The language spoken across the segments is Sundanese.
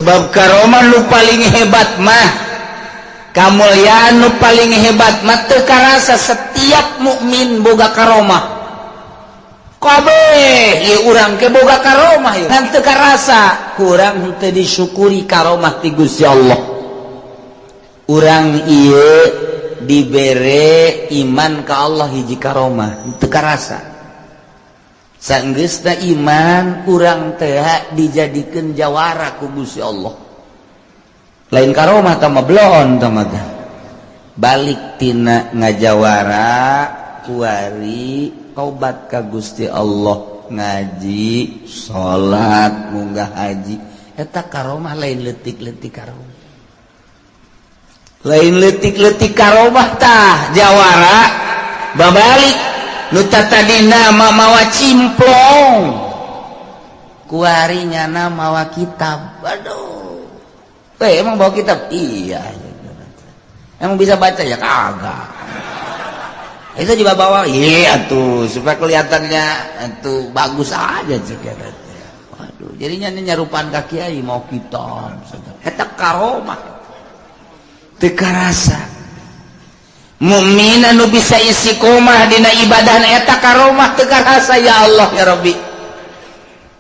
bab karomah nu paling hebat mah kamuliaan nu paling hebat mah teu karasa setiap mukmin boga karomah kabeh ieu urang ke boga karomah ieu ngan teu karasa kurang teu disyukuri karomah ti Gusti Allah urang ieu dibere iman ka Allah hiji karomah teu karasa sanggeusna iman urang teh dijadikeun jawara ku Gusti Allah lain karomah tama belon tama balik tina ngajawara kuari tobat ka Gusti Allah ngaji salat munggah haji eta karomah lain leutik-leutik karomah lain leutik-leutik karomah tah jawara babalik nu tadina mawa cimplong kuari nyana mawa kitab aduh emang bawa kitab iya emang bisa baca ya kagak itu juga bawa iya tuh supaya kelihatannya itu bagus aja juga waduh jadinya nyarupan kaki kiai mau kitab eta karomah teu karasa mukmin anu bisa istiqomah dina ibadah eta karomah teu karasa ya Allah ya Rabbi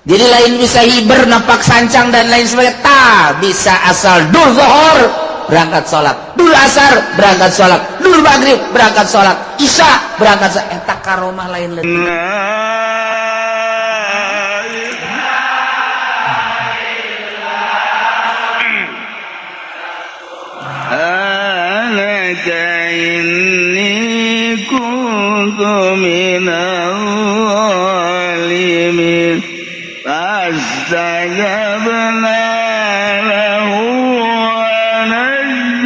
jadi lain bisa hiber nampak sancang dan lain sebagainya ta bisa asal dul zuhur berangkat salat dul asar berangkat salat dul maghrib berangkat salat isya berangkat salat eta karomah lain leutik inni kuntu minal zalimin fastajabna lahu wa najjaynahu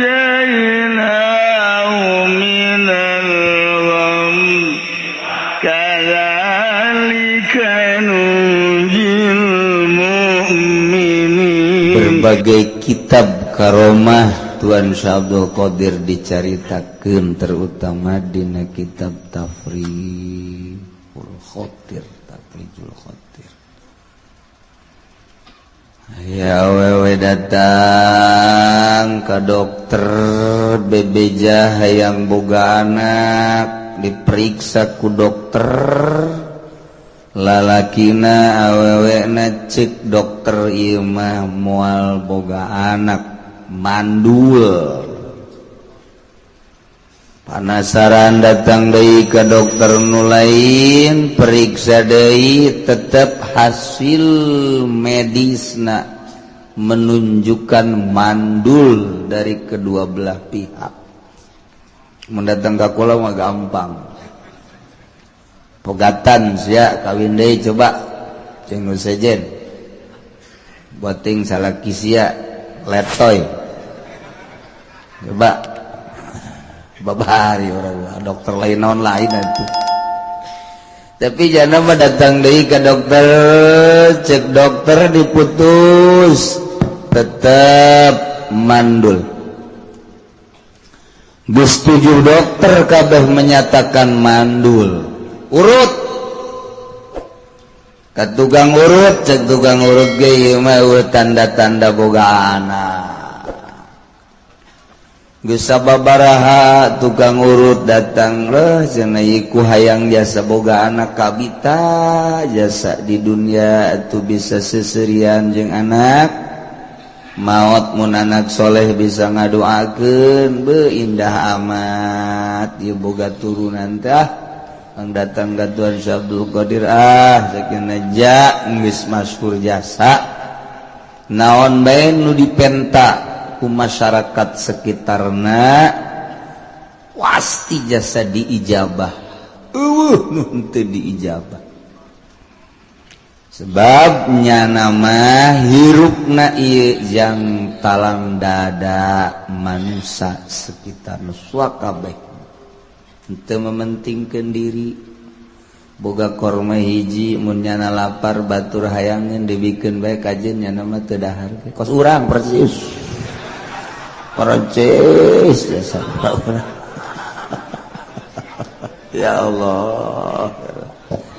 minal gham kadzalika nunjil mu'minin berbagai kitab karomah Tuan Syekh Abdul Qadir dicaritakeun terutama dina kitab Tafrijul Khatir ya awewe datang ka dokter bebeja hayang boga anak diperiksa ku dokter lalakina awewe na cek dokter ieu mah moal boga anak mandul panasaran datang deui ka dokter nu lain periksa deui tetep hasil medisna menunjukkan mandul dari kedua belah pihak mendatang ka kula mah gampang pogatan sia kawin deui coba jeung nu sejen boting salaki sia letoy coba babari orang dokter lain naon lain itu tapi jangan mah datang deui ka dokter cek dokter diputus tetap mandul geus 7 dokter kabeh menyatakan mandul urut ka tukang urut cek tukang urut ge ieu mah tanda-tanda boga anak geus sababaraha tukang urut datang leuh cenah iku hayang jasa boga anak kabita jasa di dunia atuh bisa seserian jeung anak maot mun anak soleh bisa ngadoakeun beuh indah amat ieu boga turunan teh ang datang ka Tuan Syekh Abdul Qadir sakeuna ja geus masyhur jasa naon bae nu dipenta masyarakat sekitarna pasti jasa diijabah nu teu diijabah sebabnya nama hirupna ieu jang talang dada manusia sekitar nuswa kabeh teu mementingkeun diri boga korma hiji mun nyana lapar batur hayangeun dibikeun bae kajeun nyana mah teu dahar kos urang persis Perancis ya Allah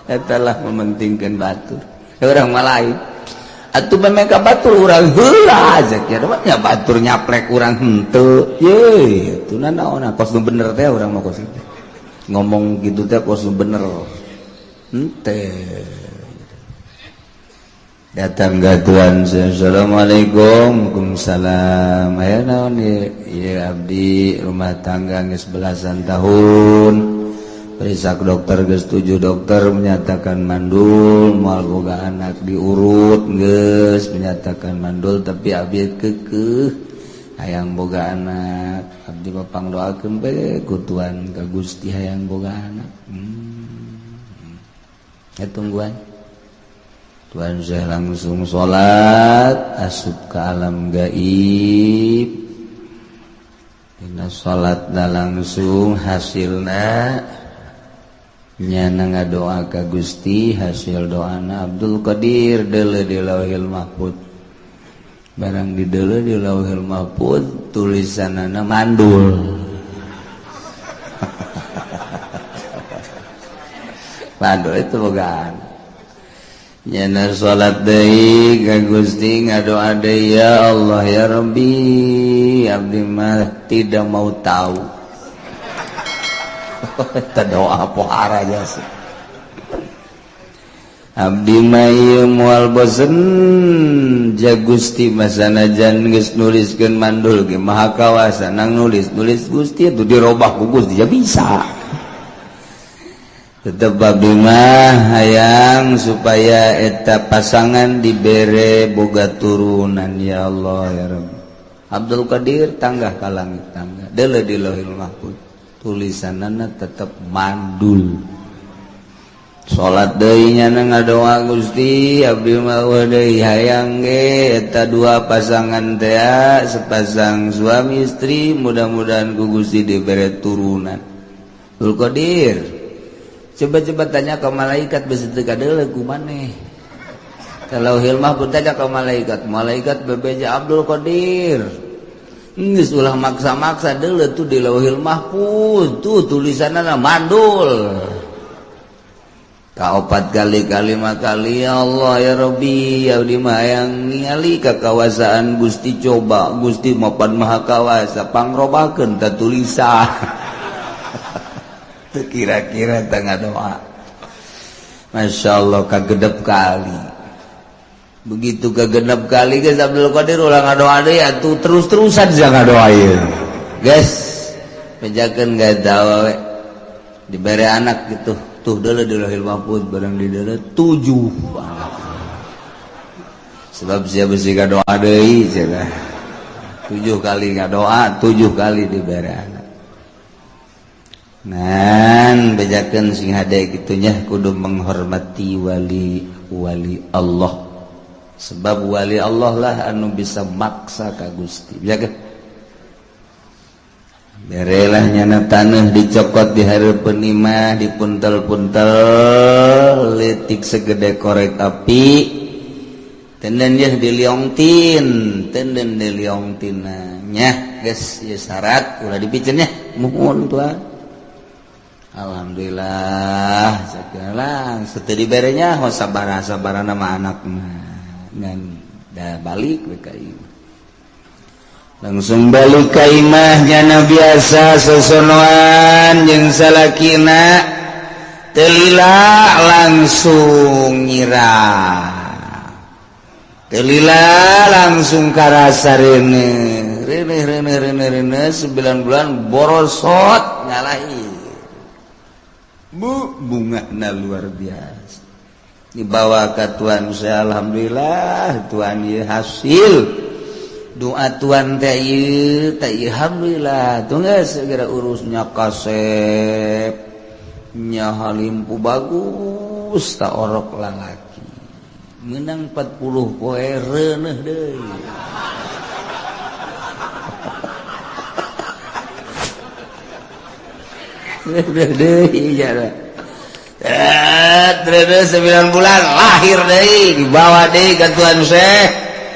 etalah mementingkan batur orang malain atuh memeka batur urang heula aja nya batur nyaplek urang henteu ye atuh naon kos nu bener teh urang mah kos ngomong gitu teh kos nu bener henteu datang ke Tuhan. Assalamualaikum. Waalaikumsalam. Aya naon ya abdi rumah tangga geus belasan tahun periksa ke dokter geus 7 dokter menyatakan mandul moal boga anak diurut geus menyatakan mandul tapi abdi keukeuh hayang boga anak abdi papang doakeun bae ku Tuhan ka Gusti hayang boga anak ya tungguan Tuhan saya langsung sholat asup ke alam gaib dina sholatna langsung hasilna nyana ngadoa ka Gusti hasil doana Abdul Qadir deuleu di Lauhil Mahfuz barang di deuleu di Lauhil Mahfuz tulisanana mandul mandul itu bogaan nyana sholat deui ka Gusti ngadoa deui ya Allah ya Rabbi abdi mah tidak mau tahu eta doa pohara jasa abdi mah ieu moal bosen ja Gusti mah sanajan geus nuliskeun mandul ge maha kawasa nang nulis Gusti atuh dirobah ku Gusti ya bisa tetep abdi mah hayang supaya eta pasangan dibere boga turunan ya Allah ya Rabbi. Abdul Qadir tanggah ka langit tangga deuleu di Lauhil Mahfuz tulisanana tetep mandul salat deui nyana ngadoa Gusti abdi mah deui hayang ge eta dua pasangan teh sepasang suami istri mudah-mudahan ku Gusti dibere turunan. Abdul Qadir coba tanya ke malaikat begitu kadeuleu ku maneh kalau hilmah pun tanya ke malaikat bebeja Abdul Qadir geus ulah maksa-maksa deuleu tuh di Lauhil Mahfuz tuh tulisanana mandul kaopat kali 5 kali ya Allah ya Rabbi abdi mah hayang ningali kakawasaan Gusti coba Gusti mapan maha kawasa pangrobakeun ta tulisan kira-kira tengah doa Masya Allah kagedep kali begitu kagedep kali guys Abdul Qadir ulang ngadoa deui atuh terus-terusan jangan ngadoa ieu guys pejakeun gadawa we dibere anak gitu tuh deuleu di Lauhil Mahfuz barang di deuleu 7 anak sebab sia bisi ngadoa deui cenah 7 kali ngadoa 7 kali dibere anak nan bejakeun sing hade kitunya kudu menghormati wali Allah sebab wali Allah lah anu bisa maksa ka Gusti bejakeun berelah nyana taneuh dicokot di hareupeun imah dipuntel-puntel leutik segede korek api tenden dia diliongtin tenden diliongtina nya geus ieu syarat ulah dipikeun nya muhun Tuhan. Alhamdulillah sekarang setelah diberenya sabar nama anak dan dah balik ke imah langsung balik ke imah jana biasa sesonoan jeung salakina telila langsung nyirah telila langsung karasa rene 9 bulan borosot ngalahin bunga na luar biasa dibawa ke Tuhan saya alhamdulillah Tuhan ieu hasil doa Tuhan teh ieu alhamdulillah tuh geus segera urusnya kasep nya halimpu bagus tak orok lalaki menang 40 poe reuneuh deui deui jara. Terus 9 bulan lahir deui dibawa deui ka Tuhan Syekh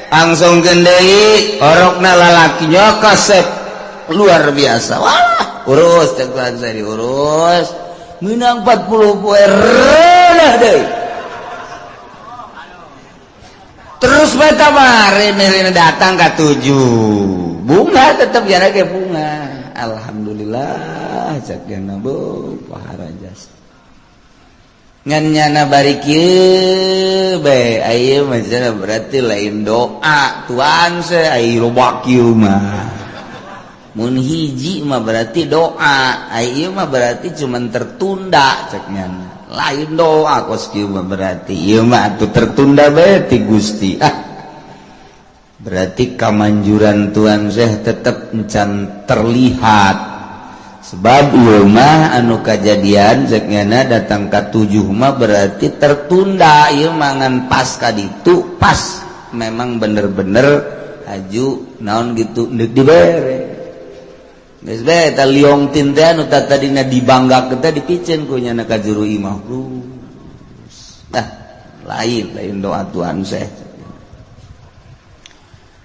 angsungkeun deui orokna lalaki kasep luar biasa wah urus teh Tuhan Syekh diurus meunang 40 poe reuneuh deui terus beta mare datang ke 7 bunga tetap jarak ke bunga. Alhamdulillah cakna bu pahara jasa ngan nyana bari kieu be aya mah berarti lain doa tuan se ai robak kieu mah mun hiji mah berarti doa aya mah berarti cuman tertunda cek nyana lain doa kos kieu mah berarti ieu mah atuh tertunda bae ti Gusti berarti kamanjuran tuan Syekh tetep encan terlihat sebab ieu mah anu kajadian cek nyana datang ka 7 mah berarti tertunda ieu mah ngan pas ka ditu pas memang bener-bener aju naon gitu deuk dibere geus bae eta liong tin teh anu tadina dibanggakeun teh dipicen ku nyana ka juru imah lain doa tuan Syekh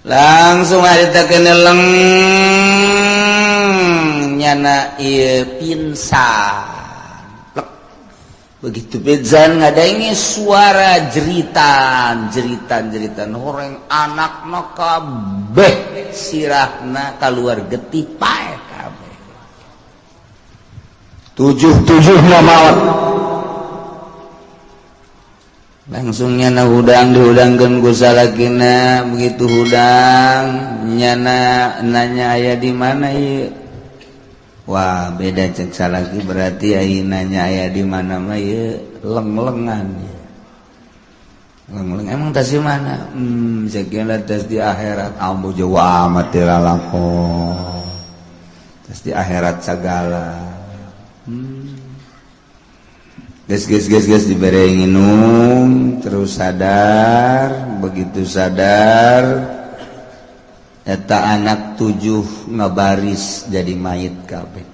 langsung harita keneleng nyana ieu pinsan begitu pingsan ngadainge suara jeritan horeng anakna kabeh sirahna kaluar getih pae kabeh 7 maot langsung nyana hudang dihudangkeun ku salakina begitu hudang nyana nanya aya di mana ieu wah beda cek salaki berarti ai nanya aya di mana mah ieu leng-lengan leng-leng emang tas di mana ceukna tas di akhirat ambo jawa amat teh lalakon tas di akhirat sagala Ges diberi nginum terus sadar begitu sadar eta anak 7 ngabaris jadi mayit kabeh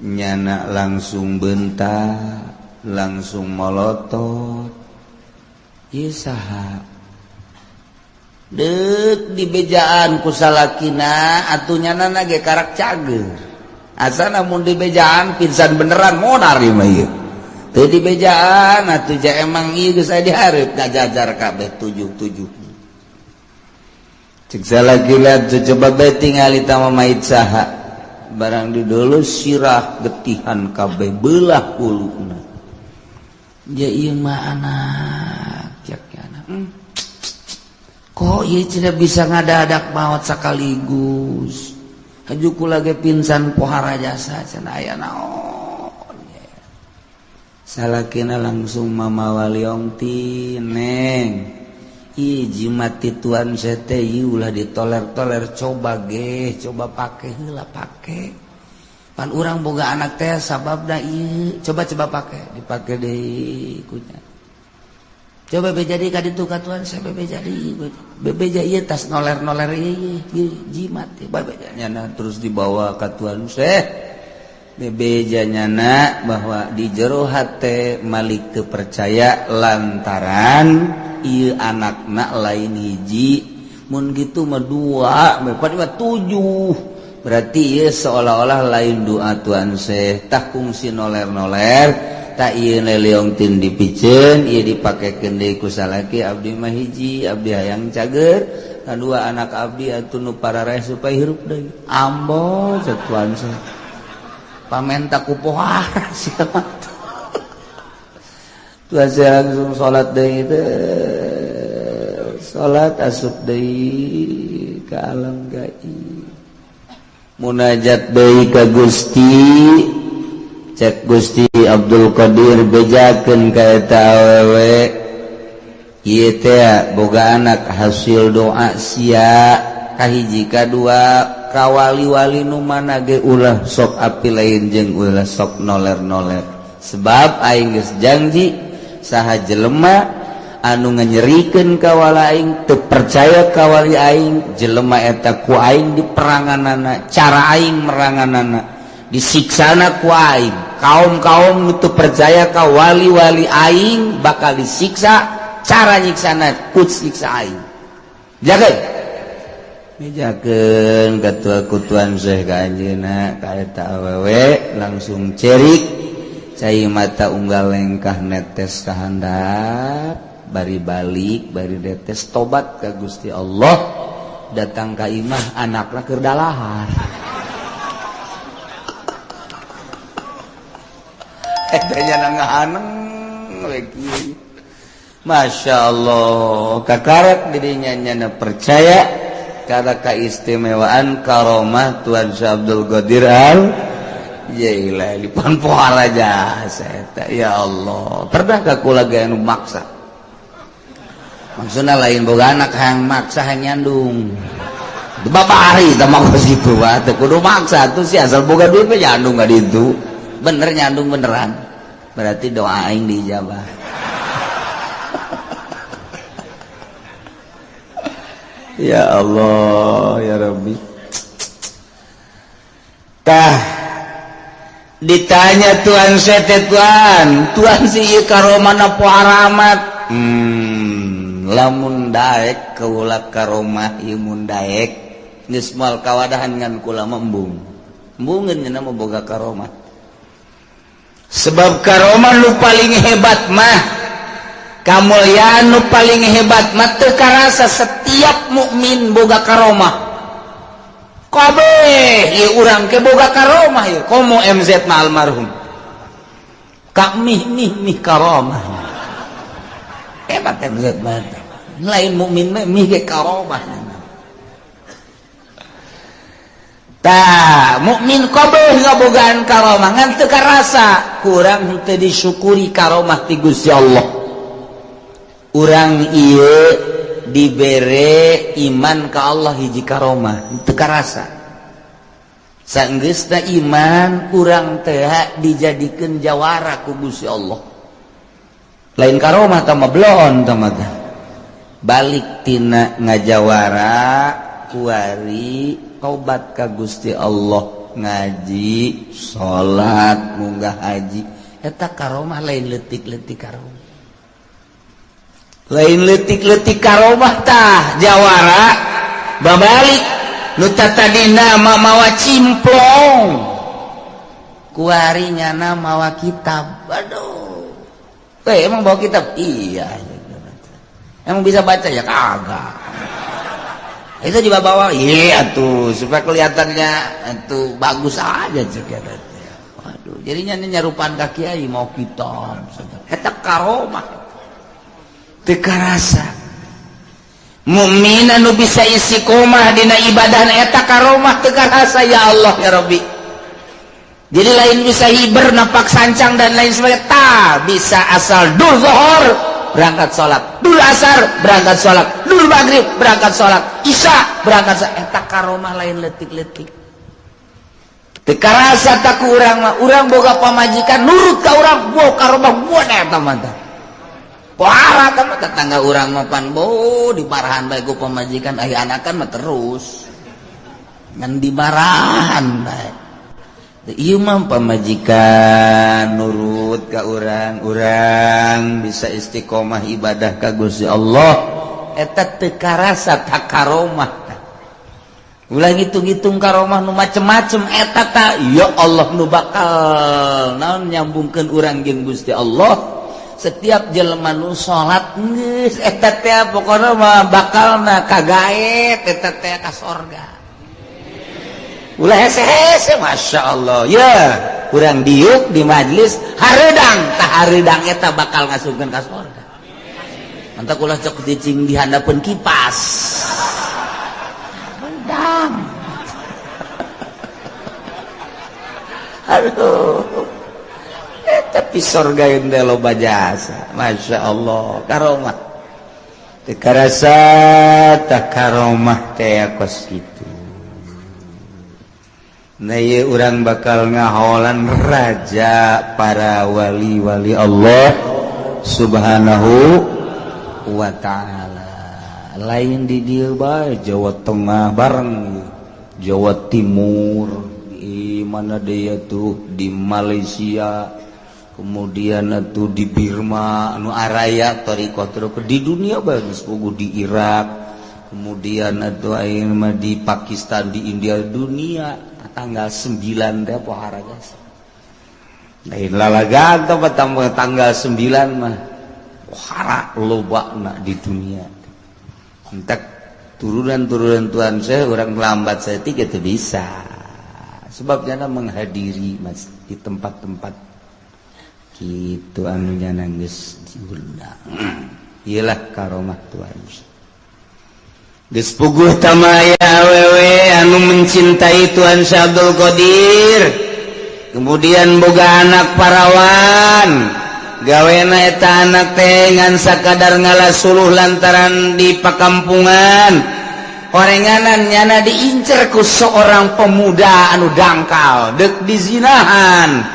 nyana langsung bentak langsung molotot ieu saha deuk dibejaan ku salakina atuh nyana ge karak cager asana mun dibejaan pingsan beneran modar ieu mah ieu teu dibejaan atuh ja emang ieu geus aya di hareup ngajajar kabeh 7 cek salaki lihat coba bae tingali tama mait saha barang di dulu sirah getihan kabeh beulah kuluna ja ieu mah anak jakna kok ieu cenah bisa ngadadak maot sakaligus hajuku lagi pingsan pohara jasa cenah aya naon salakina langsung mamawa liong ti neng ieu jimat ti tuan sete ieu ulah ditoler-toler coba pake heula pake pan urang boga anak teh sababna ieu coba pake dipake deui kunya coba bejadi ka ditu ka tuan saya bebeja ieu tas noler-noler ieu jimat nyana terus dibawa ka tuan Syekh bebeja nyana bahwa di jero hate malik teu percaya lantaran ieu anakna lain hiji mun kitu mah 2 padahal 7 berarti ieu seolah-olah lain doa tuan Syekh tah kungsi noler-noler tak ieu leleong tin dipiceun ieu dipakekeun deui ku salaki abdi mah hiji abdi hayang cager kadua anak abdi atuh nu parareh supaya hirup deui ambo satuan Syekh pamenta ku pohara siapa tuan Syekh langsung salat deui teh salat asup deui ka alam gaib munajat deui ka Gusti cek Gusti Abdul Qadir bejakeun ka eta awewe ieu teh boga anak hasil doa sia kahiji kadua kawali-wali nu mana ge ulah sok api lain jeung ulah sok noler-noler sebab aing geus janji saha jelema anu nganyerikeun ka wala aing teu percaya ka wali aing jelema eta ku aing diperanganana cara aing meranganana disiksana ku aing kaum-kaum itu percaya ka wali-wali aing bakal disiksa cara nyiksana ku siksa aing jakeun katua kutuan Syekh ka anjeunna ka eta awewe langsung cerik cai mata unggal lengkah netes ka handap bari balik bari detes tobat ka Gusti Allah datang ka imah anakna keur dalahar edanya nangahaneng we kieu Masya Allah kakarak dirinya nyana percaya karena keistimewaan karomah Tuan Syekh Abdul Qadir Al-Jailani di pan pohara jasa ya Allah pernah ka kula gaya nu maksa maksudna lain boga anak hayang maksa hayang nyandung babari teh mah kitu wae teh kudu maksa tuh si asal boga duit mah nyandung ka ditu bener nyandung beneran berarti doa aing diijabah ya Allah ya Rabbi tah ditanya Tuhan sete Tuhan si ieu karomana poara amat lamun daek kaula karomah ieu mun daek geus moal kawadahan ngan kula embung embungeun nya mah boga karomah sebab karomah nu paling hebat mah kamuliaan nu paling hebat mah teu karasa setiap mukmin boga karomah kabeh ieu urang ke boga karomah ieu komo MZ na almarhum mih karomah hebat MZ mah lain mukmin mah mih ge karomah tah mukmin kabeh ngabogaan karomah ngan teu karasa kurang teu disyukuri karomah ti Gusti Allah urang ieu dibere iman ka Allah hiji karomah teu karasa saenggeusna iman urang teh dijadikeun jawara ku Gusti Allah lain karomah tah mah belon tah mah balik tina ngajawara kuari tobat ka Gusti Allah ngaji salat munggah haji eta karomah lain leutik-leutik karomah lain letik-letik karomah tah jawara babalik nu tadina mawa cimplong kuari nyana mawa kitab aduh emang bawa kitab iya emang bisa baca ya kagak itu juga bawa iya tuh supaya kelihatannya itu bagus aja juga waduh jadinya nyarupan ka kiai mau kitab eta karomah teu karasa mukmin anu bisa istiqomah dina ibadah eta karomah teu karasa ya Allah ya Rabbi jadi lain bisa hiber napak sancang dan lain sebagainya tah bisa asal dul zuhur berangkat sholat dul asar berangkat sholat dul maghrib berangkat sholat isya berangkat sholat eta karomah lain letik-letik teu karasa tak ku urang mah urang boga pamajikan nurut ka urang boh karomah boh eta mah pohara kan tetangga orang mapan bo dimarahan baik ku pemajikan aya anakan mah terus ngan dimarahan baik ieu mah pamajikan nurut ka urang bisa istiqomah ibadah ka Gusti Allah eta teu karasa tak karomah ulah ngitung-ngitung karomah nu macem-macem eta tah ya Allah nu bakal naon nyambungkeun urang jeung Gusti Allah setiap jelema nu salat geus eta teh pokona mah bakalna kagaet eta teh ka sorga ulah hese-hese masyaallah ya urang diuk di majelis hareudang tah hareudang eta bakal ngasupkeun ka sorga mantap ulah cok dicing di handapeun kipas hareudang aduh tapi sorga yang loba jasa Masya Allah karomah teu karasa tak karomah teh kos kitu nah ieu urang bakal ngaholan raja para wali-wali Allah subhanahu wa ta'ala lain di dieu bae Jawa Tengah bareng Jawa Timur di mana dia tuh di Malaysia kemudian itu di Birma anu araya tarikah di dunia bagus pugu di Irak kemudian itu ayeuna di Pakistan di India dunia tanggal 9 teh pohara gas lain lalagan teh tanggal 9 mah hara lobana di dunia. Entak turunan-turunan Tuan saya orang lambat saya itu bisa. Sebabnya menghadiri mas di tempat-tempat gitu anunya nangis diundang. Iyalah karomah Tuhan. Geus puguh tamaya awewe anu mencintai Tuan Syekh Abdul Qadir. Kemudian boga anak parawan. Gawena eta anak teh ngan sakadar ngalasuluh lantaran di pakampungan. Orenganan nyana diincer ku seorang pemuda anu dangkal dek dizinahan.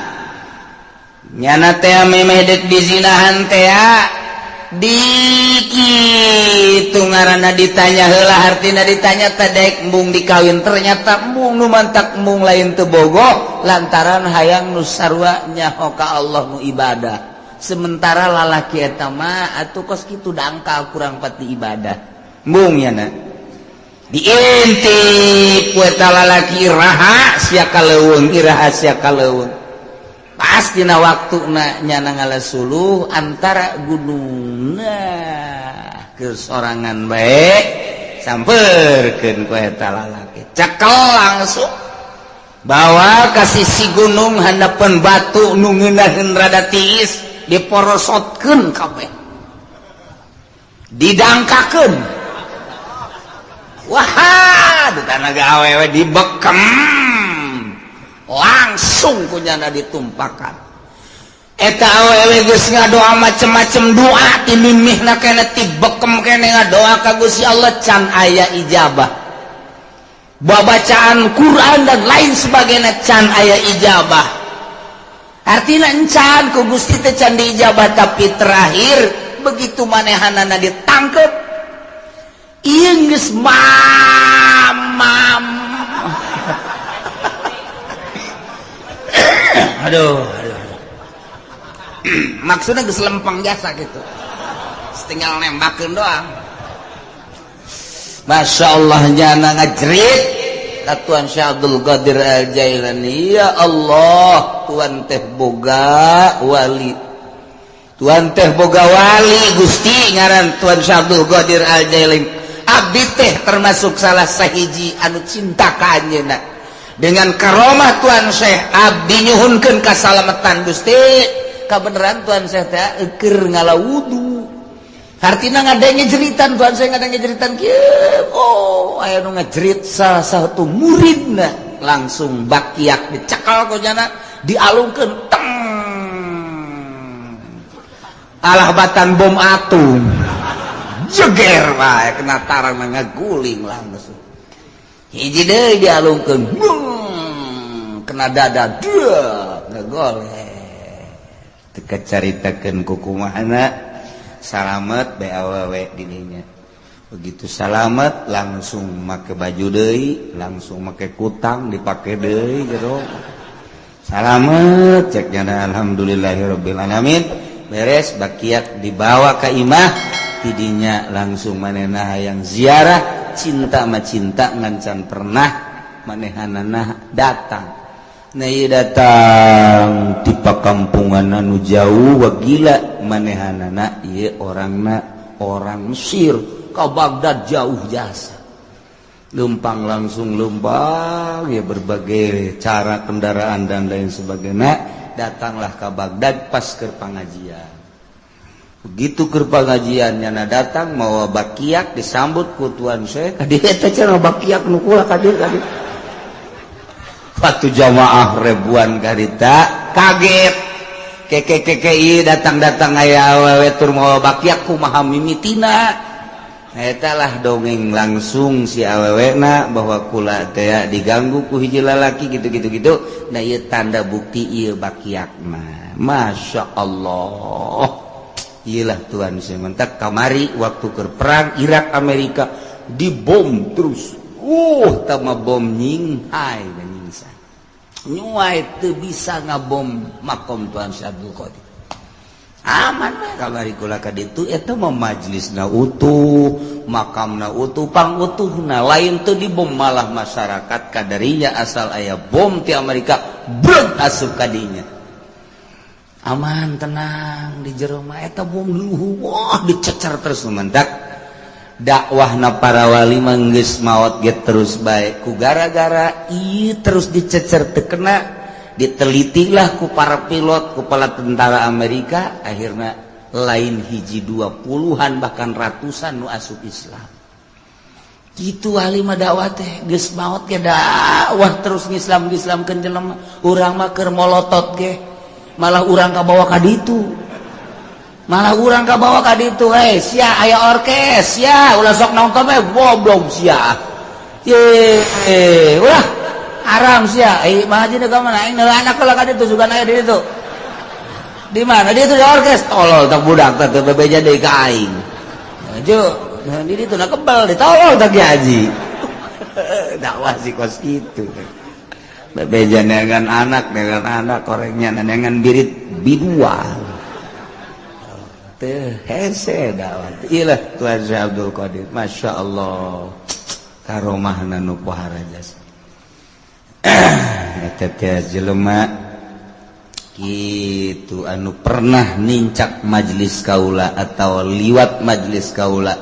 Nyana teh memeh dek dizinahan teh dikitu ngaranna ditanya heula hartina ditanya tadek embung dikawin ternyata embung nu mantak embung lain teu bogoh lantaran hayang nu sarua nyaho ka Allah nu ibadah. Sementara lalaki eta mah atuh kos kitu dangkal kurang pati ibadah. Embung nyana diintip ku eta lalaki iraha sia kaleuweung iraha sia kaleuweung. Pas dina waktuna nyana ngalasuluh antara gunungna ke sorangan bae sampeurkeun ku eta lalaki cekel langsung bawa ka sisi gunung handapeun batu nu ngeunaheun rada tiis diporosotkeun kabeh didangkakeun. Wah, di tanaga awewe dibekem langsung kunyana ditumpakan. Eta awewe geus ngadoa macem-macem doa ti mimihna kene ti bekem kene ngadoa ka Gusti Allah can aya ijabah. Babacaan Quran dan lain sebagainya can aya ijabah. Artina encan ku Gusti teh can diijabah tapi terakhir begitu manehanana ditangkep ieu geus mamam. Aduh. Maksudnya geus lempeng jasa gitu. Tinggal nembakeun doang. Masya Allah nyana ngajrit ka Tuan Syekh Abdul Qadir Al-Jailani. Ya Allah, Tuan teh boga wali. Tuan teh boga wali Gusti ngaran Tuan Syekh Abdul Qadir Al-Jailani. Abdi teh termasuk salah sahiji anu cinta ka anjeunna. Dengan karomah Tuan Syekh abdi nyuhunkeun kasalamatan Gusti. Kabeneran Tuan Syekh teh keur ngalawudu. Artina ngadenge jeritan Tuan Syekh ngadenge jeritan kieu. Oh, aya nu ngajerit salah satu muridna langsung bakiak dicekal kojana dialungkeun teng. Alah batan bom atom. Jeger wae kena tarang ngaguling langsung. Hiji deui dialungkeun. Kena dada deuh ngagoleh. Teu kacaritakeun ku kumahna salamet bae awewe di dinya. Begitu salamet langsung make baju deui, langsung make kutang dipake deui jero. Salamet cek nyana alhamdulillahirabbil alamin. Beres bakiat dibawa ka imah. Tidinya langsung manehna hayang ziarah cinta mah cinta ngancan pernah manehanana datang. Nah ieu datang di pakampungan anu jauh wa gila manehanana ieu orangna orang Mesir ka Baghdad jauh jasa. Lempang langsung lempang ya berbagai cara kendaraan dan lain sebagainya datanglah ke Baghdad pas keur pangajian. Begitu keur pangajian nyana datang mawa bakiak disambut ku Tuan Syekh. Kadi eta cenah bakiak nu kula kadir. Waktu jamaah ribuan karita kaget. Keke datang-datang aya awewe tur mawa bakiak kumaha mimitina. Eta lah dongeng langsung si awewena bahwa kula teh diganggu ku hiji lalaki gitu. Nah ieu tanda bukti ieu bakiakna. Masya Allah. Iyalah Tuhan saya mentak kamari waktu ke perang Irak Amerika dibom terus. Tama bom nyinghai dan nyingsa. Nyuai teu bisa ngabom makom Tuan Syekh Abdul Qadir. Aman mah kamari kula ka ditu eta mah majlisna utuh, makamna utuh, pangutuhna lain teu dibom malah masyarakat kadarinya asal aya bom ti Amerika breg asup ka dinya. aman tenang di jero mah eta bom luhur wah dicecer terus mendak dakwahna para wali mah geus maot ge terus bae ku gara-gara ieu terus dicecer teu kena ditelitilah ku para pilot ku kepala tentara Amerika akhirnya lain hiji 20-an bahkan ratusan nu asup Islam gitu wali mah dakwah teh geus maot ge dakwah terus ngislam-ngislamkeun jelema urang mah keur molotot ge malah urang kabawa ka ditu sia aya orkes sia ulah sok nongton we goblok sia ulah haram sia mah aja ka mana aing anak heula ka ditu sugan aya di ditu di mana di ditu di orkes tolol tak budak teh bebeja deui ka aing jo di ditu na kebal ditolol tak haji dakwah si kos kitu bebeja dengan anak korengnya dengan birit bidual teh hese dakwah ilah Tuan Syekh Abdul Qadir Masya Allah karomahna nu pohara jasa eta teh jelema kitu anu pernah nincak majlis kaula atau liwat majlis kaula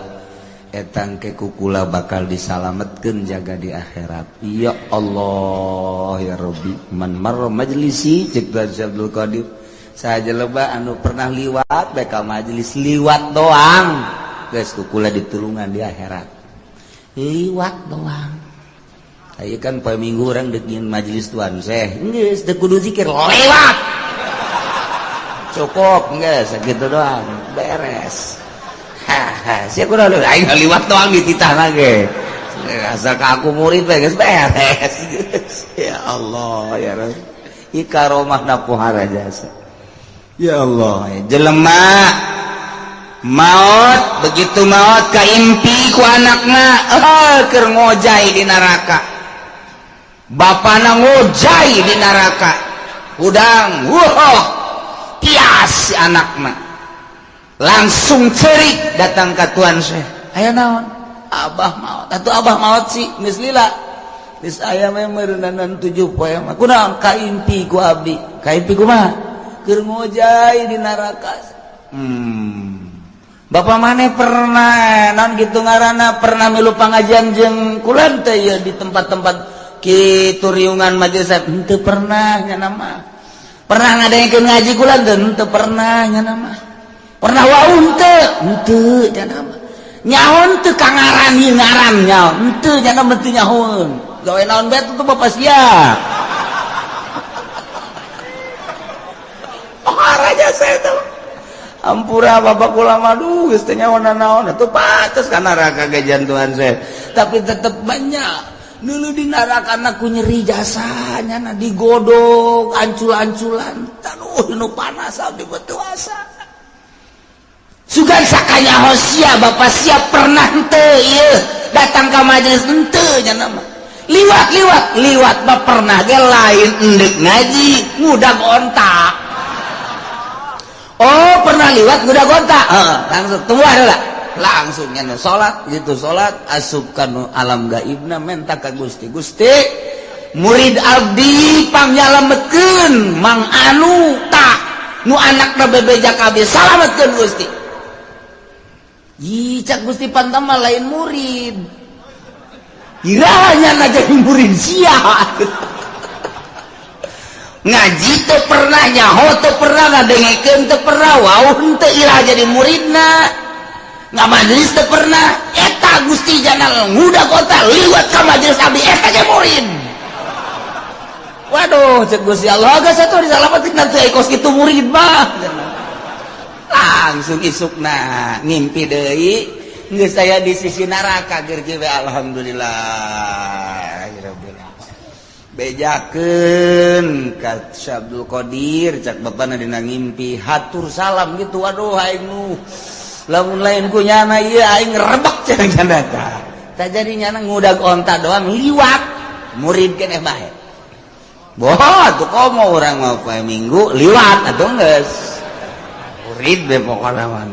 etang ke kukula bakal disalametkeun jaga di akhirat ya Allah ya Rabbi man marra majlisi cek Syekh Abdul Qadir saja loba anu pernah liwat bae ka majlis liwat doang geus kukula ditulungan di akhirat liwat doang aya kan poe minggu urang deuk nyin majlis tuan Syekh geus teu kudu zikir lewat cukup geus sakitu doang beres sia kudu aing liwat doang dititahna ge asal ka aku murid we geus beres ya Allah ya Rabb ikaromahna pohara jasa ya Allah jelema maot begitu maot kaimpi ku anakna keur ngojai di neraka bapana ngojai di neraka udang wuh tias si anakna langsung cerik datang ke Tuan Syekh aya naon abah maot atuh abah maot sih geus lila geus aya mah meureunan 7 poe mah kunaon kaimpi ku abdi kaimpi kumaha keur ngojai di neraka Bapak maneh pernah naon kitu ngaranna pernah milu pangajian jeung kula teh ya di tempat-tempat kitu riungan majelis henteu pernah nya nama pernah ngadaengkeun ngaji kula teu pernah nya nama pernah waun henteu nya nama nyaon teu kangaran ieu ngaran nyaon henteu nya nama teu nyaon gawe naon bae tuh Bapak sia raja saya tuh ampura bapak ulama duh geus teh nyaon naon atuh pates ka neraka gajian Tuhan saya tapi tetep banyak dulu di neraka ku nyeri jasanya na digodog ancul-anculan tanuh nu panas abdi beuteung asa sugan sakanya hosia bapak siap pernah henteu ieu datang ka majelis henteu nya nama liwat mah pernah ge lain endek ngaji ngudag ontak oh pernah liwat ngudag ontak langsung tunggu adalah langsung nya salat gitu salat asup kana alam gaibna menta ka Gusti murid abdi pangnyalametkeun mang anu tak nu anakna bebeja kabeh salametkeun Gusti ih cak Gusti pantama lain murid iranya na jadi murid sia ngaji teu pernah nyaho teu pernah ngadengekeun teu pernah wauh henteu irah jadi muridna ngamajelis teu pernah eta Gusti janal ngudag kota liwat ka majelis abdi eta ge murid waduh cek Gusti Allah geus atuh disalametkeun teu ekos kitu murid mah langsung isukna ngimpi deui geus aya di sisi neraka geur kieu alhamdulillah bejakeun ka Syekh Abdul Qadir cak bapana dina ngimpi hatur salam gitu waduh aing nu lamun lain ku nyana ieu aing rebek cenah cenah tah jadi nyana ngudag onta doang liwat murid keneh bae boh atuh komo urang mah poe minggu liwat atuh geus murid be pokona mah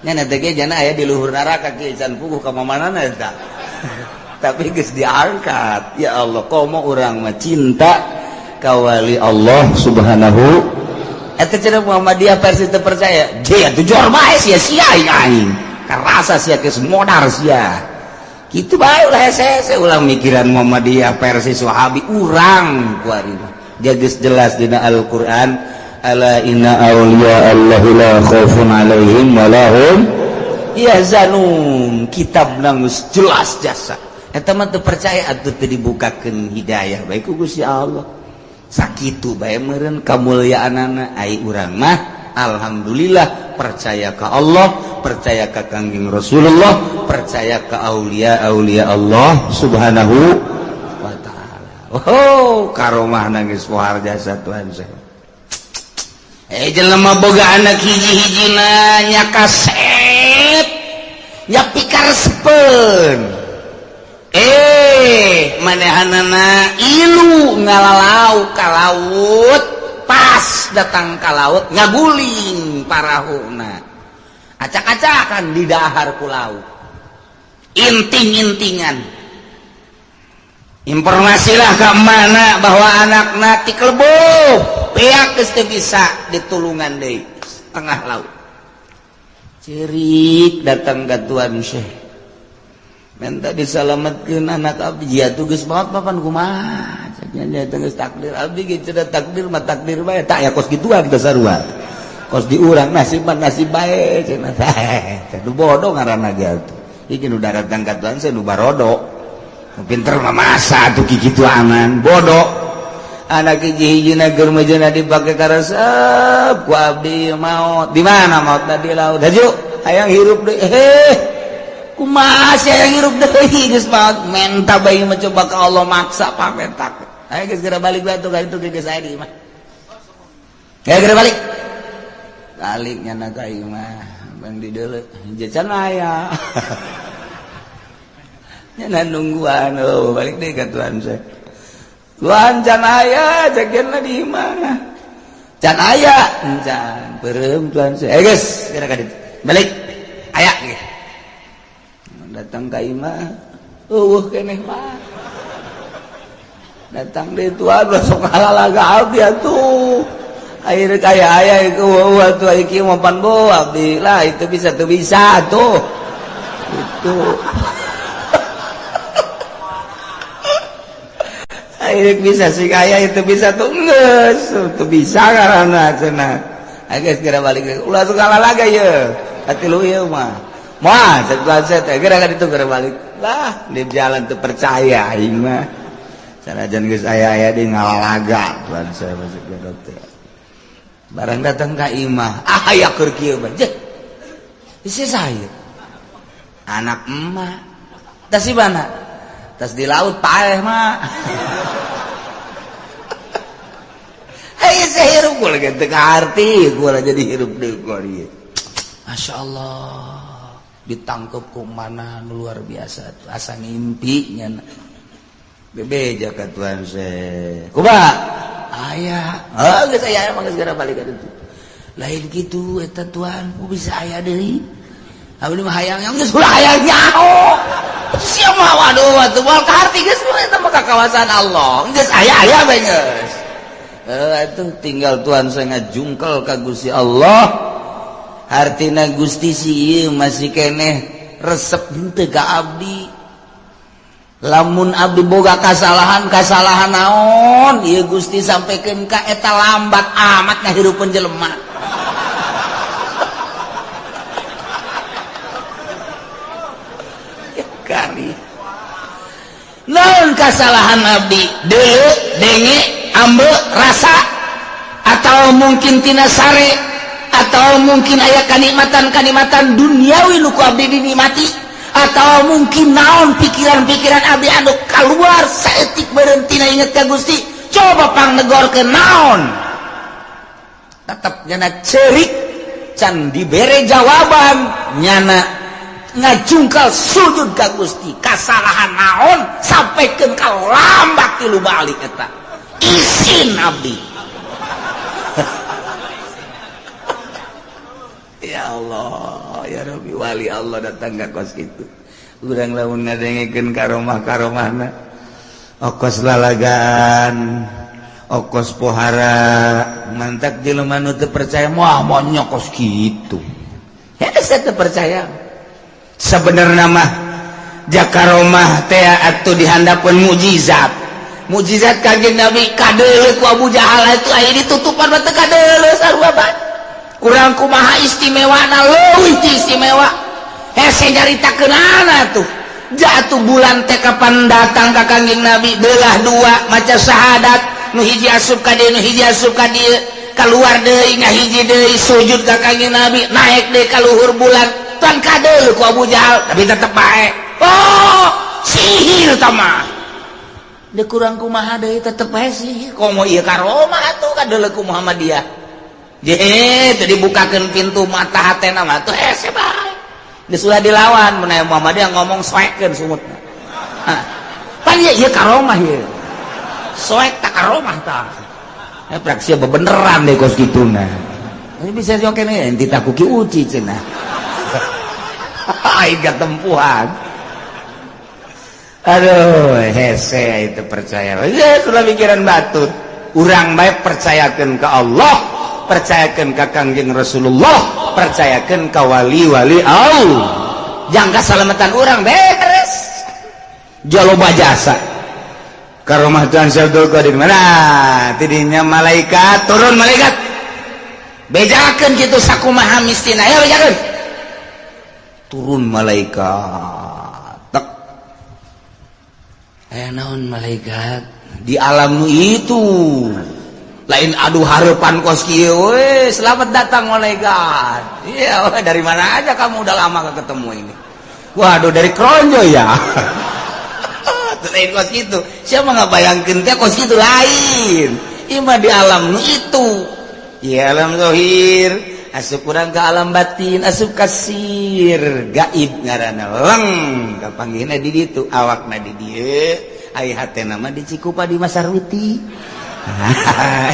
nyana teh ge jana aya di luhur neraka kieu can puguh ka mamanana eta tapi geus diangkat ya Allah komo urang mah cinta ka wali Allah subhanahu eta cenah Muhammadiyah versi teu percaya dia tuh jor bae sia-sia aing karasa sia geus modar sia kitu bae ulah hese ulah mikiran Muhammadiyah versi Wahabi urang kuari dia geus jelas dina Al-Qur'an ala inna awliya Allahi la khaufun alaihim wa lahum yahzanun kitab geus jelas jasa eta mah teu percaya atuh teu dibukakeun hidayah bae ku Gusti Allah sakitu bae meureun kamulyaanana ai urang mah alhamdulillah percaya ka Allah percaya ka Kangjeng Rasulullah percaya ka aulia Allah subhanahu wa ta'ala oh karomahna geus pohar jasa Tuhan saya jelema boga anak hiji-hijina nya kasep nya pikarespeun manehanana ilu ngalalau ka laut pas datang ka laut ngaguling parahuna acak-acakan di dahar ku laut inting-intingan informasilah ke mana bahwa anakna ti keleboh peak geus teu bisa ditulungan deui tengah laut cerik datang ka Tuan Syekh minta disalamatkeun anak abdi ya tugas banget papan kumaha nya geus takdir abdi ge cenah takdir mah takdir bae tak ya kos gituan teh sarua kos di urang nasib bae cenah teh nu bodoh ngaranna ge atuh iki nu datang ka Tuhan saya nu barodo nu pinter mah masa atuh kitu aman bodoh anak hiji-hijina keur mejana dipake karesep ku abdi maot di mana maotna di laut haju hayang hirup deui kumaha sia yang hirup deui geus maot menta bae mah coba ka Allah maksa pametak aya geus geura balik bae tuh ka ditu geus aya di imah aya geura balik nya na ka imah bang di deuleu jajan aya nya nungguan balik deui ka Tuhan saya Tuhan can aya jagenna di imah can aya can beureum Tuhan saya geus geura ka ditu balik aya ge datang ka imah keneh mah datang deui Tuhan sok halalaga abdi atuh air kaya aya ieu atuh iki mah pan bo abdi lah itu bisa teu bisa tuh itu air bisa sih kaya itu bisa tuh geus teu bisa karana cenah geus geura balik ulah sok halalaga ieu atilu ieu mah mah setelah saya gerak itu gerak balik lah di jalan tuh percaya aing mah sanajan geus aya di ngalalaga Tuhan saya masuk ke dokter barang datang ka imah aya keur kieu mah jeh isi saya anak emak tas di mana tas di laut paeh mah hei saya hirup gua lagi teu arti gua jadi hirup deui gua ieu masyaallah ditangkep ku mana luar biasa asa ngimpi nya bebeja ka Tuhan saya kumaha aya geus aya mah geus geura balik ka ditu lain kitu eta Tuhan ku bisa aya deui abdi mah hayang yang geus ulah hayang nyaho sia mah waduh atuh moal ka harti geus eta mah kakawasan Allah geus aya bae geus atuh tinggal Tuhan saya ngajungkel ka Gusti Allah artina Gusti si masih keneh resep henteu ka abdi lamun abdi boga kasalahan naon ieu Gusti sampaikeun ka eta lambat amat ngahirupeun jelema kali naon kasalahan abdi deuleu denge ambe rasa atau mungkin tina sare atau mungkin aya kanikmatan duniawi nu ku abdi dinikmati atau mungkin naon pikiran-pikiran abdi anu kaluar saeutik berhentina inget ka Gusti coba pangnegorkeun naon tetep nyana cerik can dibere jawaban nyana ngajungkal sujud ka Gusti kasalahan naon sampaikeun ka lambat tilu balik eta izin abdi ya Allah ya Rabbi wali Allah datang ke kos gitu urang lamun ngadengikeun karomah-karomahna okos lalagan okos pohara mantak jelema nu teu percaya mah nyokos kitu. Hese teu percaya. Sebenarnya mah jakaromah teh atuh dihandapeun mukjizat. Mukjizat Kanjeng Nabi kadeuleu ku Abu Jahal itu aya ditutupan mah teu kadeuleu sarua bae. Kurang kumaha istimewana leuwih ti istimewa. Hese nyaritakeunana tuh. Jatuh bulan teh kapan datang ka Kanjeng Nabi belah dua maca syahadat nu hiji asup ka dieu nu hiji asup ka dieu kaluar deui ngahiji deui sujud ka Kanjeng Nabi naik deui ka luhur bulan tuan kadeuleu ku Abu Jahal tapi tetep bae. Oh, sihir tah mah. Deuk kurang kumaha deui tetep bae sihir. Komo ieu karomah atuh kadeuleu ku Muhammadiyah. Ye, teu dibukakeun pintu mata hatena mah tuh hese bae. Sudah dilawan menaya Muhammadiyah ngomong soekeun sumutna. Pan ieu karomah ieu. Soek tak karomah tah. Praksi bebeneran deh kos kituna. Ini bisa jokeun enti tak kuki uci cenah. Ai gatempuhan. Aduh, hese itu percaya. Ya sudah pikiran batut. Urang bae percayakeun ka Allah, percayakeun ka Kangjeng Rasulullah, percayakeun ka wali-wali Allah. Jangka salamatan urang beres. Jaloba jasa. Karomah Tuhan Abdul Qadir mana? Tidinya malaikat turun malaikat. Bejakeun kitu sakumaha mistina. Aya bejakeun. Turun malaikat. Tek. Aya naon malaikat? Di alam itu lain aduh harapan kos kieu we selamat datang malaikat. Iya dari mana aja kamu udah lama gak ketemu ini. Waduh dari Kronjo ya. Lain kos gitu siapa nggak bayangkan teh kos gitu lain imah di alam itu ya alam zahir asup kurang ke alam batin asup kasir gaib ngaranna leng kapanggihna di ditu awakna di dieu ai hatena mah di Cikupa di Masarwiti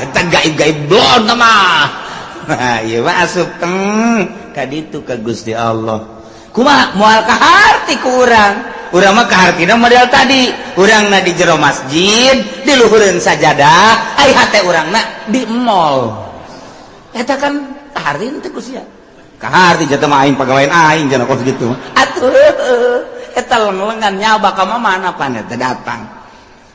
eta gaib-gaib blon mah nah ieu mah asup ka ditu ka Gusti Allah kumaha moal kaharti ku urang urang mah kahartina model tadi urangna di jero masjid di luhureun sajadah ai hate urangna di mall eta kan kaharti teh ku sia kaharti jata mah aing pagawean aing cenah kos kitu atuh eta leng-lengan nyaba ka mana pan eta datang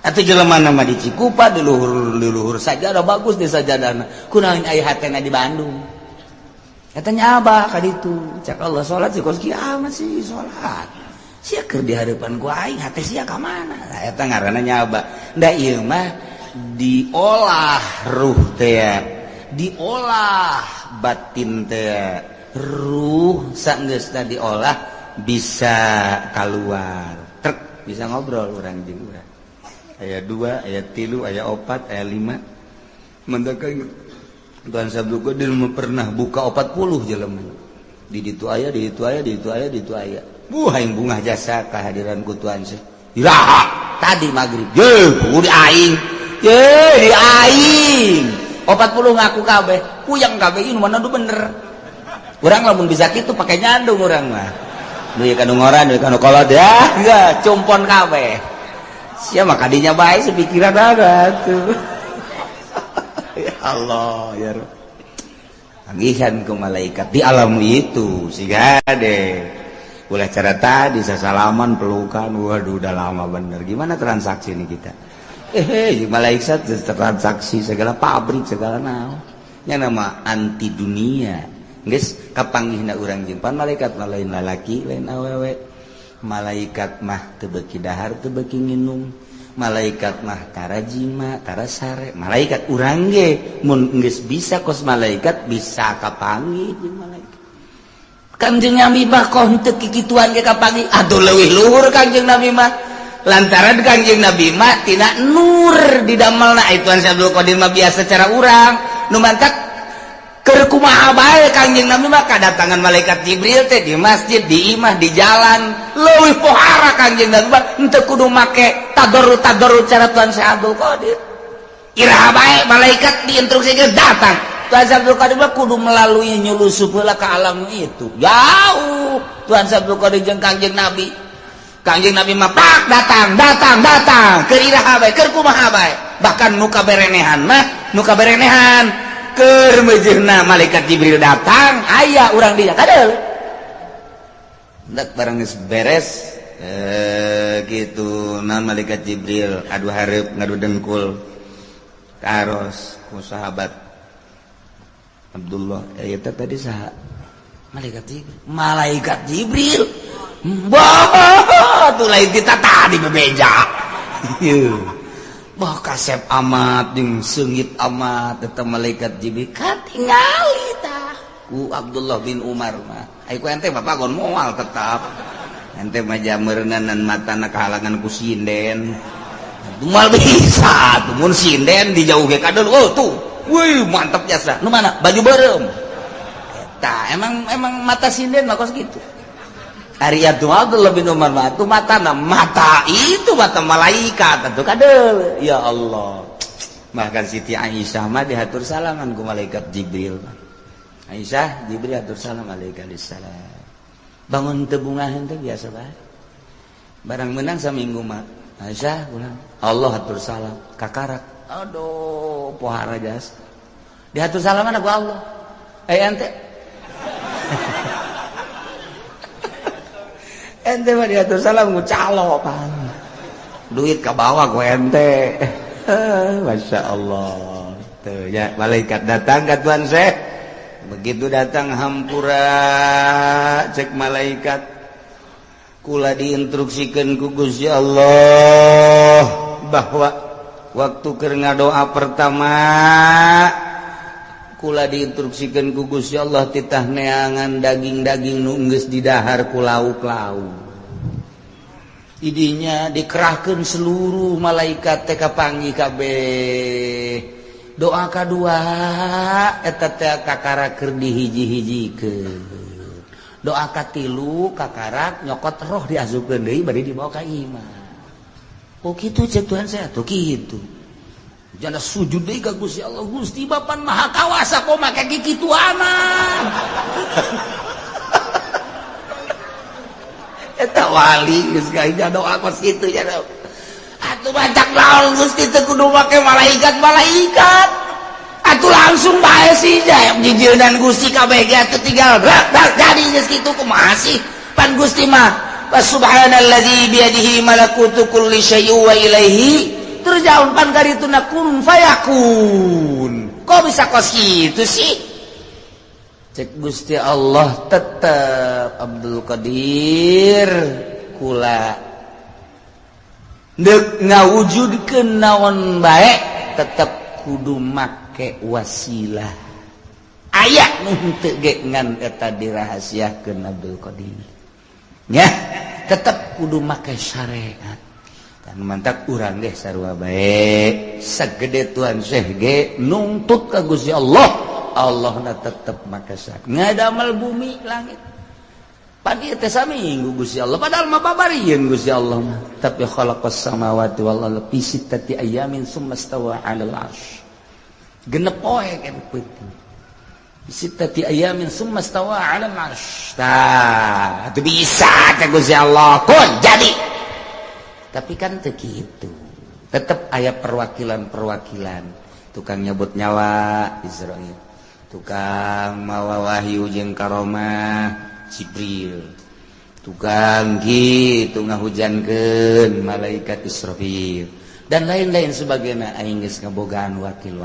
atuh jelema mah di Cikupa di luhur sajadah bagus di sajadahna kunaon ai hatena di Bandung eta nyaba ka ditu cak Allah salat si kos kieu masih salat sia keur di harapan ku aing hate sia ka mana eta ngaranna nyaba da ieu mah diolah ruh teh diolah batin teh ruh saenggeusna diolah bisa keluar trek bisa ngobrol urang jeung urang aya 2 aya 3 aya 4 aya 5 mendak Tuhan Abdul Qadir pernah buka 40 jelema di ditu aya di ditu aya di ditu aya di ditu aya aing bungah jasa kehadiran ku Tuhan sih. Iraha tadi magrib. Ye, di aing. Ye, di aing. 40 ngaku kabeh. Puyang kabeh ieu mana nu bener. Urang lamun bisa kitu pake nyandung urang mah. Deui ka nu ngoran, deui ka nu kolot ya, enggak cumpon kabeh. Sia mah kadinya bae sepikiran ada tuh. Ya Allah, ya Rabb. Pagihan ku malaikat di alam itu siga deh. Boleh cara tadi sasalaman pelukan waduh udah lama bener gimana transaksi ini kita malaikat transaksi segala pabrik segala naon nya nama anti dunia geus kapanggihna urang jeung pan malaikat mah lain lalaki lain awewe malaikat mah teu beuki dahar teu beuki nginum malaikat mah tara jima tara sare malaikat urang ge mun geus bisa kos malaikat bisa kapanggih jeung malaikat Kanjeng Nabi mah kok henteu kikituan ge kapanggih atuh leuwih luhur Kanjeng Nabi mah lantaran Kanjeng Nabi mah tina nur didamelna itu Tuhan Abdul Qadir mah biasa cara urang nu mantak keur kumaha bae Kanjeng Nabi mah kadatangan malaikat Jibril teh di masjid di imah di jalan leuwih pohara Kanjeng Nabi mah henteu kudu make tadarrut cara Tuhan Abdul Qadir iraha bae malaikat diinstruksikeun datang Tuhan Abdul Qadir kudu melalui nyulusup heula ka alam itu jauh Tuhan Abdul Qadir jeung Kanjeng Nabi mah pak datang keur iraha bae keur kumaha bae bahkan nuka berenehan mah nuka berenehan keur meujeuhna malaikat Jibril datang aya urang dia kadal dak barang geus beres gitu naon malaikat Jibril adu hareup ngadu dengkul karos ku sahabat Abdullah eta tadi saha malaikat Jibril bah tuh lain kita tadi bebeja bah kasep amat jeung seungit amat eta malaikat Jibril katingali tah ku Abdullah bin Umar mah ai ku ente bapak gon moal tetap ente mah jameureunan matana kahalangan ku sinden moal bisa tuh mun sinden dijauh ge kadul oh tuh wih mantap jasa nu mana baju beureum eta emang mata sinden mah kos gitu Ari Abdullah bin Umar mah tuh mata itu mata malaikat atuh kadeu ya Allah bahkan Siti Aisyah mah dihatur salaman ku malaikat Jibril Aisyah Jibril atur salam alaikalissalam bangun teu bungaheun teh biasa bae barang menang saminggu mah Aisyah ulang Allah atur salam kakarak aduh pohara jas diatur salaman ku Allah ente ente mah diatur salam ku calo pan duit ka bawah ku ente Masya Allah tuh ya malaikat datang ka Tuhan Syekh begitu datang hampura cek malaikat kula diinstruksikeun ku Gusti Allah bahwa waktu keur ngadoa pertama kula diinstruksikeun ku Gusti Allah titah neangan daging-daging nu geus didahar ku lauk-lauk idinya dikerahkeun seluruh malaikat teh kapanggih kabeh doa kedua eta teh kakarak keur dihiji-hijikeun doa katilu kakarak nyokot roh diasupkeun deui bari dibawa ka imam oh kitu cek Tuhan saya tuh kitu jana sujud deui ka Gusti Allah Gusti Bapan Maha Kawasa kok make kikituanan eta wali geus gaja doa kos kitu ya atuh bacak naon Gusti teu kudu make malaikat atuh langsung bae sih jijeunan Gusti kabeh ge atuh tinggal jadi geus kitu kumaha sih pan Gusti mah subhanalladzi biyadihi malakutu kulli syai'in wa ilaihi terjaun pan karituna kun fayakun kok bisa kos kitu sih cek Gusti Allah tetep Abdul Qadir kula deuk ngawujudkeun naon bae tetep kudu make wasilah aya nu henteu ge ngan eta dirahasiakeun Abdul Qadir nya tetep kudu make syariat dan mantap urang ge sarua bae sagede Tuhan Syekh ge nuntut ka Gusti Allah Allahna tetep make syariat ngadamal bumi langit padi teh saminggu Gusti Allah padahal mah babarieun Gusti Allah mah tapi khalaqas samawati wal ardi fi sittati ayamin tsumma stawa 'alal 'arsy genep poe kan peuting fi sittati ayamin tsumma stawa 'alal 'arsy tah atuh bisa teh Gusti Allah kun jadi tapi kan teu kitu tetep aya perwakilan tukang nyebut nyawa Israil tukang mawa wahyu jeung karomah Jibril tukang gitu ngahujankeun malaikat Israfil dan lain-lain sebagainya aing geus ngabogaan wakil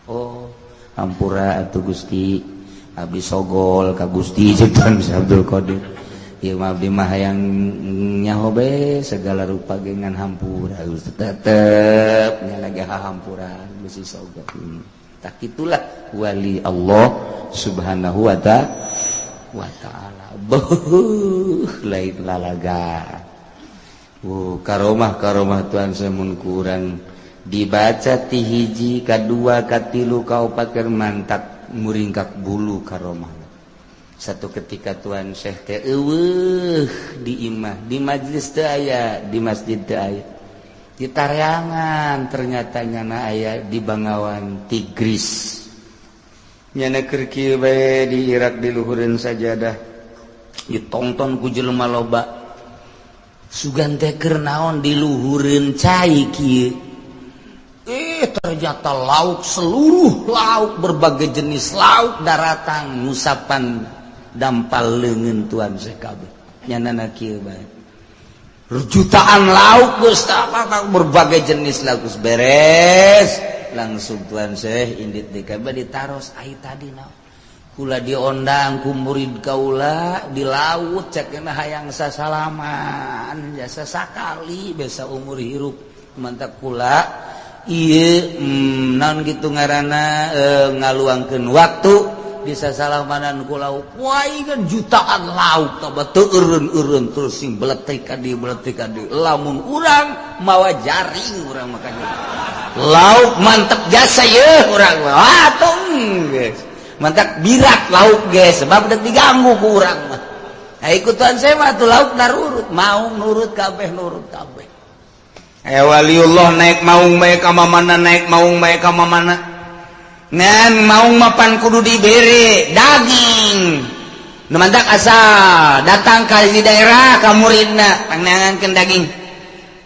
oh hampura atuh Gusti abdi sogol ka Gusti jeung Abdul Qadir ieu mah abdi mah hayang nyaho be segala rupa gengan hampura tetep nya lagi hampura Gusti sogol tak itulah wali Allah subhanahu wa ta'ala lain lalaga karomah Tuhan semun kurang dibaca ti hiji kadua katilu kaopat keur mantap muringkak bulu karomah satu ketika Tuhan Syekh teh eueuh di imah di majlis teu aya di masjid teu aya di tareangan ternyata nyana aya di Bangawan Tigris nyana keur kieu bae di Irak di luhureun sajadah ditonton ku jelema loba sugan teh keur naon di luhureun cai kieu ternyata lauk, seluruh lauk, berbagai jenis lauk daratan ngusapan dampal leungeun tuan Syekh kabeh nyanana kieu bae jutaan lauk geus berbagai jenis lauk geus beres langsung tuan Syekh indit di kabeh ditaros ai tadi naon kula diondang ku murid kaula di laut cekna hayang sasalaman jasa sakali besa umur hirup mantap kula ieu naon kitu ngaranna ngaluangkeun waktu di sasalamanan ku lauk wai kan jutaan lauk tambah teu eureun-eureun terus sing beletik ka dieu lamun urang mawa jaring urang makanya lauk mantep jasa ye urang watung geus mantap birak lauk geus sebab deuk diganggu ku urang mah ikutan saya mah tuh lauk narurut mau nurut kabeh waliullah naik maung bae ka mamana naik maung bae ka mamana ngan maung mapan kudu dibere daging nu mantak asa datang ka di daerah ka muridna pangnangankeun daging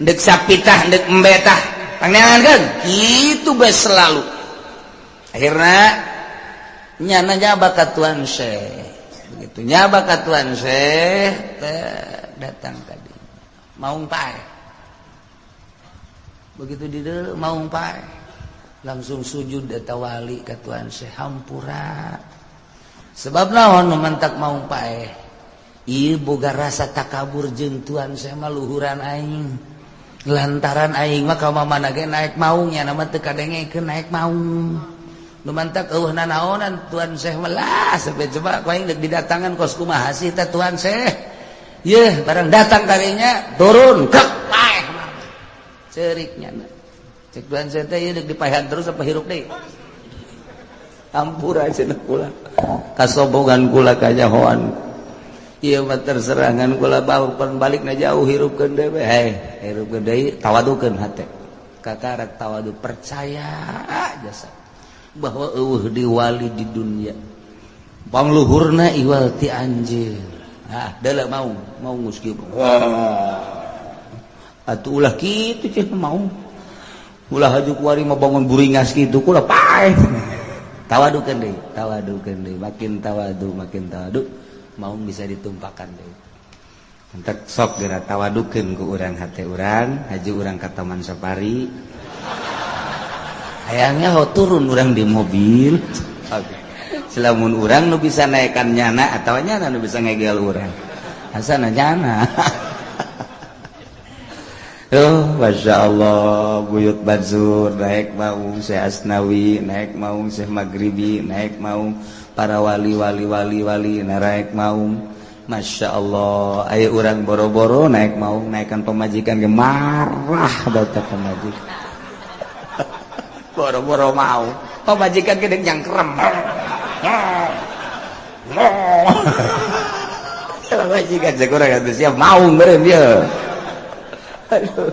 deuk sapitah deuk embetah pangnangankeun kitu bae selalu akhirna nyana nyaba ka tuan Syekh begitu nyaba ka tuan Syekh datang tadi maung pae begitu di dieu maung pae langsung sujud eta wali ka tuan Syekh hampura sebab naon nu mantak maung pae ieu boga rasa takabur jeung tuan Syekh mah luhuran aing lantaran aing mah ka mamana ge naek maung nya nama teu kadengekeun naek maung nu mantak eueuhna naonan tuan Syekh mah lah sampai coba ku aing deuk didatangan kos kumaha sih teh tuan Syekh yeuh barang datang karinya turun kek pae ceurik nya cek tuan Syekh teh ieu deuk dipaehan terus apa hirup deui hampura cenah kula kasombongan kula kanyahoan ieu mah terserangan kula barupan balikna jauh hirupkeun deui hirupkeun deui tawadukeun hate kakarak tawadu percaya jasa bahwa eueuh di wali di dunia pangluhurna iwal ti anjeun deula mau geus kieu atuh ulah kitu cenah mau ulah haju kuari mah bangun buringas kitu kula pae tawadukeun deui makin tawadu mau bisa ditumpakan deui entek sok geura tawadukeun ku urang hate urang haju urang ka Taman Safari hayangnya turun urang di mobil selamun urang nu bisa naekan nyana atawa nyana nu bisa ngegel urang asana nyana Masya Allah Buyut Bazur naik maung Syekh Asnawi naik maung Syekh Maghribi naik maung para wali naik maung Masya Allah ayo urang boro-boro naik maung naikkan pemajikan ge marah data pemajikan boro-boro mau pemajikan ge deuk nyangkrem pemajikan cek urang atuh siap maung beureum ieu aduh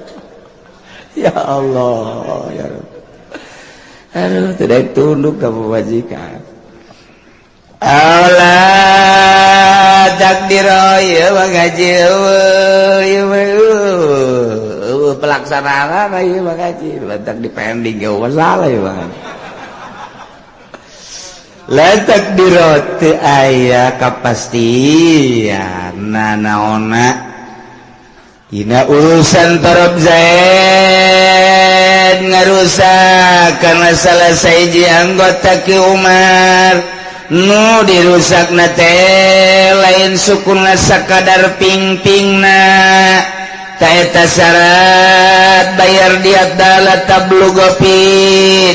ya Allah ya aduh tidak tunduk ke pemajikan Allah takdir ya Bang Haji pelaksanaan ya Bang Haji letak di pending ya masalah ya Bang letak di roti ayah kepastian naona ina urusan Torop Zaid ngarusak karena salah saiji anggota Ki Umar nu dirusakna teh lain sukuna sakadar ping-pingna ta eta syarat bayar diat dalat tablugopi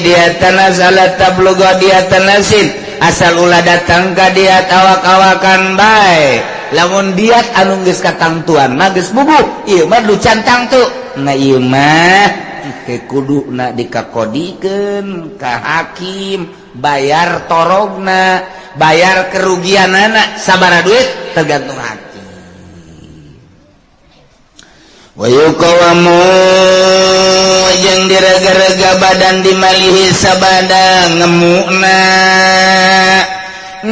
diatana salat tablugo diatana sin asal ulah datang ka diat awak-awakan bae lamun diat anu geus katangtuan mah geus bubuk ieu mah lu cantang tuh na ieu mah kuduna dikakodikeun ka hakim bayar torogna bayar kerugianana sabaraha duit tergantung hakim wa yuqawamu jeung direga-rega badan dimalihi sabada ngemuna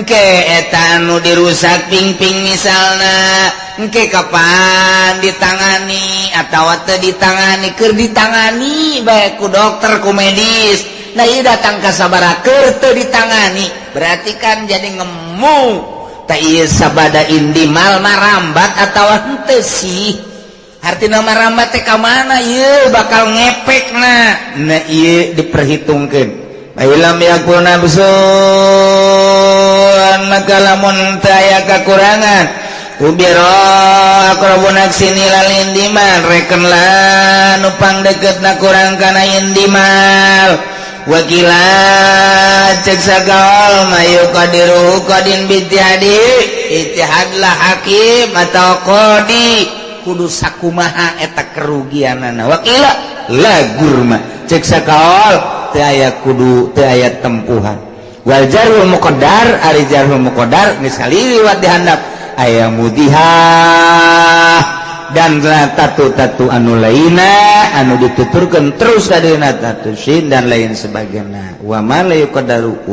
eta anu dirusak ping-ping misalna engke kapan ditangani atau teu ditangani keur ditangani bae ku dokter ku medis nah ieu datang ka sabaraha keur teu ditangani berarti kan jadi ngemu tah ieu sabada indimal marambat atawa henteu sih artina marambat teh ka mana ieu bakal ngepekna nah ieu diperhitungkeun Ailam yakun nabsun maka lamun teu aya kakurangan ubira akrabun aksini lal indimal rekenlah nu pangdeukeutna kurang kana indimal wakila cek sagaol mayu qadiru qadin bitihadi itihadlah hakim atau qadi kudu sakumaha eta kerugianana wakila lagur mah cek sagaol teu aya kudu teu aya tempuhan wal jarul muqaddar ari jarul muqaddar geus kaliwat dihandap aya mudihah dan tatu-tatu anu lainna anu dituturkeun terus ka dina tatu sin dan lain sebagainya wa ma la yuqaddaru